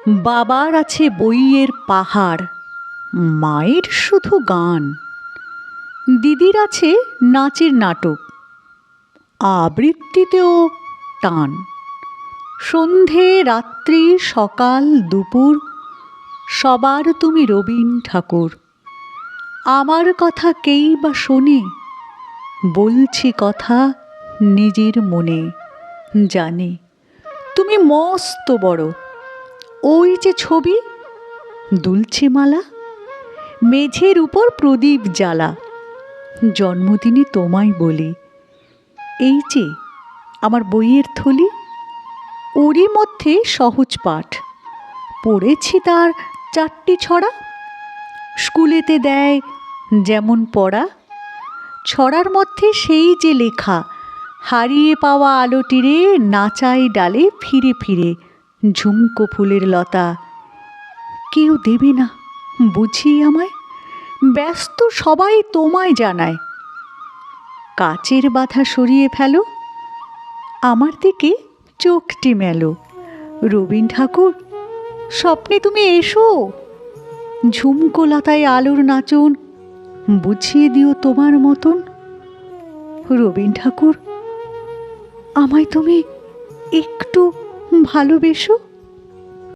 বাবার আছে বইয়ের পাহাড়, মায়ের শুধু গান। দিদির আছে নাচের নাটক, আবৃত্তিতেও টান। সন্ধে রাত্রি সকাল দুপুর সবার তুমি রবীন ঠাকুর। আমার কথা কেই বা শোনে, বলছি কথা নিজের মনে। জানে তুমি মস্ত বড়, ওই যে ছবি দুলছে মালা, মেঝের উপর প্রদীপ জ্বালা। জন্মদিনে তোমায় বলি, এই যে আমার বইয়ের থলি, ওরই মধ্যে সহজ পাঠ পড়েছি তার 4টি ছড়া। স্কুলেতে দেয় যেমন পড়া, ছড়ার মধ্যে সেই যে লেখা, হারিয়ে পাওয়া আলোটিরে নাচাই ডালে ফিরে ফিরে ঝুমকো ফুলের লতা। কেউ দেবে না বুঝি আমায়, ব্যস্ত সবাই তোমায় জানায়। কাচের বাধা সরিয়ে ফেলো, আমার দিকে চোখটি মেলো। রবীন ঠাকুর স্বপ্নে তুমি এসো, ঝুমকো লতায় আলোর নাচন বুঝিয়ে দিও তোমার মতন। রবীন ঠাকুর আমায় তুমি একটু ভালোবেসো।